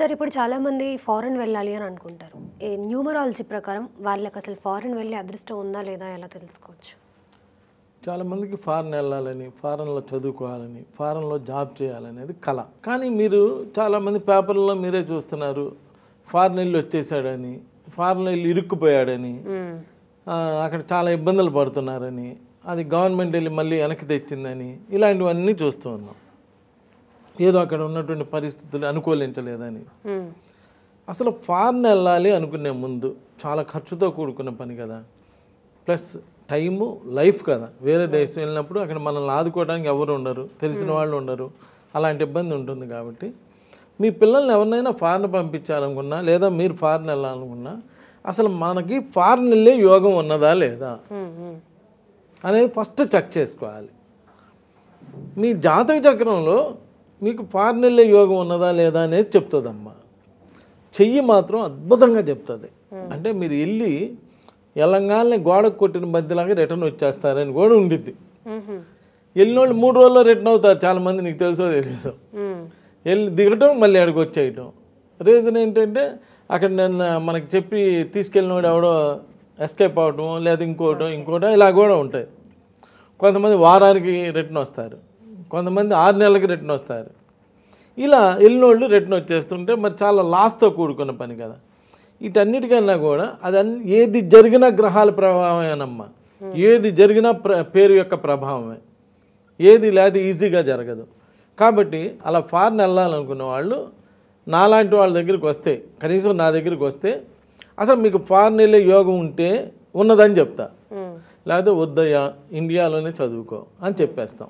Sir ఇప్పుడు చాలామంది foreign వెళ్ళాలి అని అనుకుంటారు. న్యూమరాలజీ ప్రకారం వాళ్ళకి అసలు ఫారెన్ వెళ్ళే అదృష్టం ఉందా లేదా ఎలా తెలుసుకోవచ్చు? చాలామందికి ఫారెన్ వెళ్ళాలని, ఫారెన్లో చదువుకోవాలని, ఫారెన్లో జాబ్ చేయాలనేది కళ. కానీ మీరు చాలామంది పేపర్లో మీరే చూస్తున్నారు, ఫారెన్ వెళ్ళి వచ్చేసాడని, ఫారెన్ వెళ్ళి ఇరుక్కుపోయాడని, అక్కడ చాలా ఇబ్బందులు పడుతున్నారని, అది గవర్నమెంట్ వెళ్ళి మళ్ళీ వెనక్కి తెచ్చిందని, ఇలాంటివన్నీ చూస్తూ ఉన్నాం. ఏదో అక్కడ ఉన్నటువంటి పరిస్థితులు అనుకూలించలేదని. అసలు ఫారెన్ వెళ్ళాలి అనుకునే ముందు చాలా ఖర్చుతో కూడుకున్న పని కదా, ప్లస్ టైము లైఫ్ కదా. వేరే దేశం వెళ్ళినప్పుడు అక్కడ మనల్ని ఆదుకోవడానికి ఎవరు ఉండరు, తెలిసిన వాళ్ళు ఉండరు, అలాంటి ఇబ్బంది ఉంటుంది. కాబట్టి మీ పిల్లల్ని ఎవరినైనా ఫారెన్ పంపించాలనుకున్నా లేదా మీరు ఫారెన్ వెళ్ళాలనుకున్నా అసలు మనకి ఫారెన్ వెళ్ళే యోగం ఉన్నదా లేదా అనేది ఫస్ట్ చెక్ చేసుకోవాలి. మీ జాతక చక్రంలో మీకు ఫారెన్ వెళ్ళే యోగం ఉన్నదా లేదా అనేది చెప్తుందమ్మా. చెయ్యి మాత్రం అద్భుతంగా చెప్తుంది. అంటే మీరు వెళ్ళి ఎలంగానే గోడకు కొట్టిన మధ్యలాగా రిటర్న్ వచ్చేస్తారని కూడా ఉండిద్ది. వెళ్ళినోళ్ళు 3 రోజుల్లో రిటర్న్ అవుతారు చాలామంది, నీకు తెలుసో తెలియదు. వెళ్ళి దిగటం మళ్ళీ అక్కడికి వచ్చేయటం. రీజన్ ఏంటంటే అక్కడ నన్ను మనకి చెప్పి తీసుకెళ్ళినోడు ఎవడో ఎస్కేప్ అవటం లేదా ఇంకోటో ఇలా కూడా ఉంటాయి. కొంతమంది వారానికి రిటర్న్ వస్తారు, కొంతమంది 6 నెలలకి రిటర్న్ వస్తారు. ఇలా వెళ్ళినోళ్ళు రిటర్న్ వచ్చేస్తుంటే మరి చాలా లాస్తో కూడుకున్న పని కదా. వీటన్నిటికన్నా కూడా ఏది జరిగినా గ్రహాల ప్రభావమేనమ్మా. ఏది జరిగినా పేరు యొక్క ప్రభావమే. ఏది లేదా ఈజీగా జరగదు. కాబట్టి అలా ఫారెన్ వెళ్ళాలనుకున్న వాళ్ళు నాలాంటి వాళ్ళ దగ్గరికి వస్తే, కనీసం నా దగ్గరికి వస్తే అసలు మీకు ఫారెన్ వెళ్ళే యోగం ఉంటే ఉన్నదని చెప్తా, లేకపోతే వద్దయ్యా ఇండియాలోనే చదువుకో అని చెప్పేస్తాం.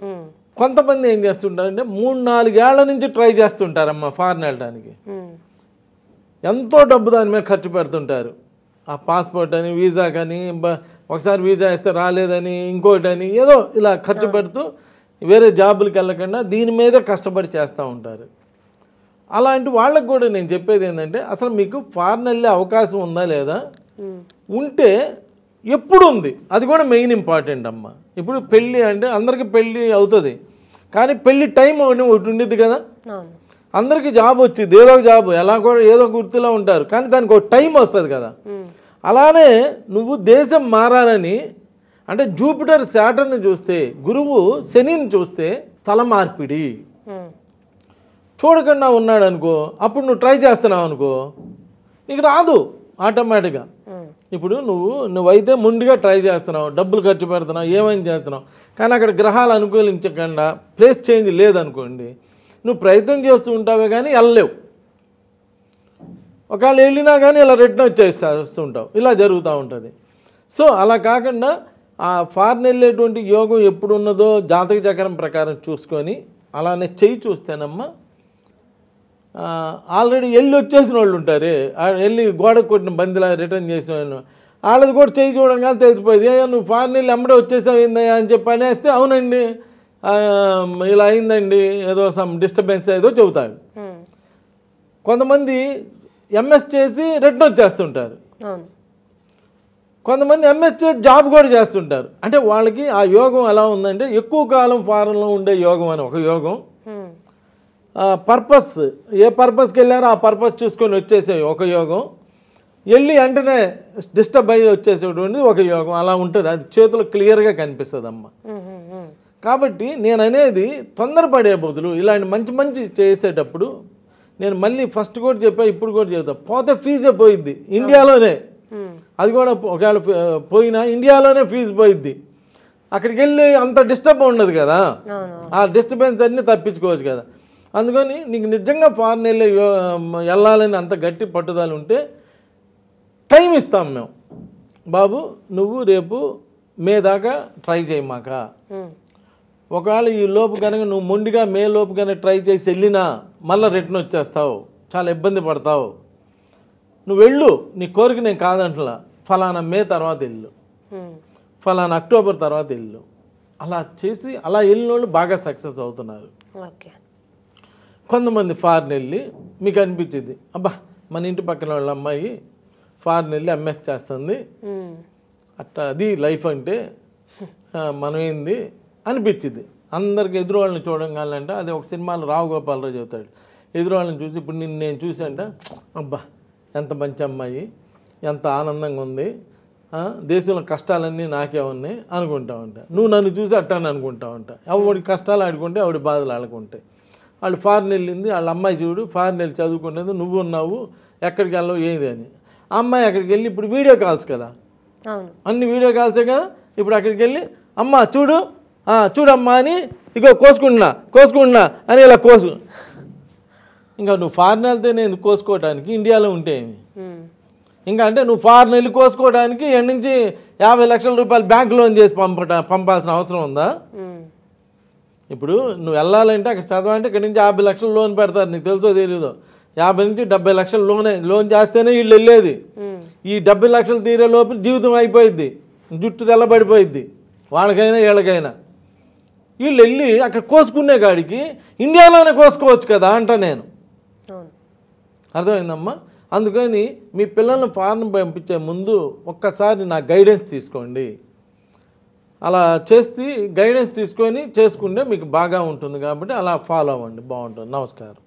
కొంతమంది ఏం చేస్తుంటారంటే 3-4 ఏళ్ల నుంచి ట్రై చేస్తుంటారమ్మా ఫారెన్ వెళ్ళడానికి. ఎంతో డబ్బు దాని మీద ఖర్చు పెడుతుంటారు. ఆ పాస్పోర్ట్ అని, వీసా కానీ, ఒకసారి వీసా ఇస్తే రాలేదని, ఇంకోటని, ఏదో ఇలా ఖర్చు పెడుతూ వేరే జాబులకి వెళ్ళకుండా దీని మీదే కష్టపడి చేస్తూ ఉంటారు. అలాంటి వాళ్ళకు కూడా నేను చెప్పేది ఏంటంటే అసలు మీకు ఫారెన్ వెళ్ళే అవకాశం ఉందా లేదా, ఉంటే ఎప్పుడు ఉంది, అది కూడా మెయిన్ ఇంపార్టెంట్ అమ్మ. ఇప్పుడు పెళ్ళి అంటే అందరికీ పెళ్ళి అవుతుంది, కానీ పెళ్ళి టైం ఒకటి ఉండిద్ది కదా. అందరికీ జాబ్ వచ్చింది, ఏదో ఒక జాబ్ ఎలా కూడా ఏదో గుర్తులో ఉంటారు, కానీ దానికి ఒక టైం వస్తుంది కదా. అలానే నువ్వు దేశం మారాలని అంటే జూపిటర్ శాటర్ని చూస్తే, గురువు శనిని చూస్తే స్థల మార్పిడి చూడకుండా ఉన్నాడు అనుకో, అప్పుడు నువ్వు ట్రై చేస్తున్నావు అనుకో నీకు రాదు ఆటోమేటిక్గా. ఇప్పుడు నువ్వైతే ముందుగా ట్రై చేస్తున్నావు, డబ్బులు ఖర్చు పెడుతున్నావు, ఏమైనా చేస్తున్నావు, కానీ అక్కడ గ్రహాలు అనుకూలించకుండా ప్లేస్ చేంజ్ లేదనుకోండి, నువ్వు ప్రయత్నం చేస్తూ ఉంటావే కానీ వెళ్ళలేవు. ఒకవేళ వెళ్ళినా కానీ ఇలా రిటర్న్ వచ్చేస్తుంటావు, ఇలా జరుగుతూ ఉంటుంది. సో అలా కాకుండా ఆ ఫారెన్ వెళ్ళేటువంటి యోగం ఎప్పుడు ఉన్నదో జాతక చక్రం ప్రకారం చూసుకొని అలానే చెయ్యి చూస్తేనమ్మా. ఆల్రెడీ వెళ్ళి వచ్చేసిన వాళ్ళు ఉంటారే, వెళ్ళి గోడకు కొట్టిన బందిలా రిటర్న్ చేసిన వాళ్ళు, వాళ్ళది కూడా చెయ్యి చూడంగానే తెలిసిపోయింది. నువ్వు ఫారెన్ వెళ్ళి అమ్మడే వచ్చేసావు ఏందయ్యా అని చెప్పి అనేస్తే అవునండి ఇలా అయిందండి, ఏదో సమ్ డిస్టర్బెన్స్ ఏదో చెబుతాడు. కొంతమంది ఎంఎస్ చేసి రిటర్న్ వచ్చేస్తుంటారు, కొంతమంది ఎంఎస్ చేసి జాబ్ కూడా చేస్తుంటారు. అంటే వాళ్ళకి ఆ యోగం ఎలా ఉందంటే ఎక్కువ కాలం ఫారెన్లో ఉండే యోగం అని ఒక యోగం, పర్పస్ ఏ పర్పస్కి వెళ్ళారో ఆ పర్పస్ చూసుకొని వచ్చేసే ఒక యోగం, వెళ్ళి వెంటనే డిస్టర్బ్ అయ్యి వచ్చేసేటువంటిది ఒక యోగం. అలా ఉంటుంది, అది చేతులు క్లియర్గా కనిపిస్తుంది అమ్మ. కాబట్టి నేను అనేది తొందరపడే బదులు ఇలాంటి మంచి మంచి చేసేటప్పుడు నేను మళ్ళీ ఫస్ట్ కూడా చెప్పా, ఇప్పుడు కూడా చెప్తా, పోతే ఫీజే పోయిద్ది ఇండియాలోనే. అది కూడా ఒకవేళ పోయినా ఇండియాలోనే ఫీజు పోయిద్ది. అక్కడికి వెళ్ళి అంత డిస్టర్బ్ ఉండదు కదా, ఆ డిస్టర్బెన్స్ అన్నీ తప్పించుకోవచ్చు కదా. అందుకని నీకు నిజంగా ఫారెన్ వెళ్ళాలని అంత గట్టి పట్టుదల ఉంటే టైం ఇస్తాం మేము, బాబు నువ్వు రేపు మే దాకా ట్రై చేయమాక. ఒకవేళ ఈ లోపు కనుక నువ్వు మొండిగా మే లోపు కనుక ట్రై చేసి వెళ్ళినా మళ్ళీ రిటర్న్ వచ్చేస్తావు, చాలా ఇబ్బంది పడతావు. నువ్వు వెళ్ళు, నీ కోరిక నేను కాదంటలా, ఫలానా మే తర్వాత వెళ్ళు, ఫలానా అక్టోబర్ తర్వాత వెళ్ళు. అలా చేసి అలా వెళ్ళిన వాళ్ళు బాగా సక్సెస్ అవుతున్నారు. కొంతమంది ఫారెన్ వెళ్ళి మీకు అనిపించింది, అబ్బా మన ఇంటి పక్కన వాళ్ళ అమ్మాయి ఫారెన్ వెళ్ళి ఎంఎస్ చేస్తుంది, అట్లా అది లైఫ్ అంటే మనం ఏంది అనిపించింది. అందరికి ఎదురు వాళ్ళని చూడంగానంటే అది ఒక సినిమాలో రావు గోపాలరావు చెబుతాడు, ఎదురువాళ్ళని చూసి ఇప్పుడు నేను చూసంట అబ్బా ఎంత మంచి అమ్మాయి, ఎంత ఆనందంగా ఉంది, దేశంలో కష్టాలన్నీ నాకే ఉన్నాయి అనుకుంటా ఉంటా. నువ్వు నన్ను చూసి అట్టాను అనుకుంటా ఉంటా. ఆవిడ కష్టాలు ఆడుకుంటే ఆవిడ బాధలు ఆడుకుంటాయి. వాళ్ళు ఫారెన్ వెళ్ళింది, వాళ్ళ అమ్మాయి చూడు ఫారెన్ వెళ్ళి చదువుకుంటుంది, నువ్వు ఉన్నావు ఎక్కడికి వెళ్ళవు ఏది అని. ఆ అమ్మాయి అక్కడికి వెళ్ళి ఇప్పుడు వీడియో కాల్స్ కదా, అన్ని వీడియో కాల్సే కదా. ఇప్పుడు అక్కడికి వెళ్ళి అమ్మ చూడు చూడమ్మా అని ఇగో కోసుకుంటున్నా అని ఇలా కోసు. ఇంకా నువ్వు ఫారెన్ వెళ్తే నేను కోసుకోవడానికి ఇండియాలో ఉంటే ఏమి, ఇంకా అంటే నువ్వు ఫారెన్ వెళ్ళి కోసుకోవడానికి ఎక్కడి నుంచి 50 లక్షల రూపాయలు బ్యాంక్ లోన్ చేసి పంపాల్సిన అవసరం ఉందా? ఇప్పుడు నువ్వు వెళ్ళాలంటే అక్కడ చదవాలంటే ఇక్కడ నుంచి 50 లక్షలు లోన్ పెడతారు, నీకు తెలుసో తెలీదో. 50 నుంచి 70 లక్షలు లోన్ చేస్తేనే వీళ్ళు వెళ్ళేది. ఈ 70 లక్షలు తీరే లోపల జీవితం అయిపోయిద్ది, జుట్టు తెల్లబడిపోయిద్ది వాళ్ళకైనా వీళ్ళకైనా. వీళ్ళు వెళ్ళి అక్కడ కోసుకునే కాడికి ఇండియాలోనే కోసుకోవచ్చు కదా అంట నేను. అర్థమైందమ్మా? అందుకని మీ పిల్లల్ని ఫారెన్ పంపించే ముందు ఒక్కసారి నా గైడెన్స్ తీసుకోండి. అలా చేసి గైడెన్స్ తీసుకొని చేసుకుంటే మీకు బాగా ఉంటుంది కాబట్టి అలా ఫాలో అవ్వండి, బాగుంటుంది. నమస్కారం.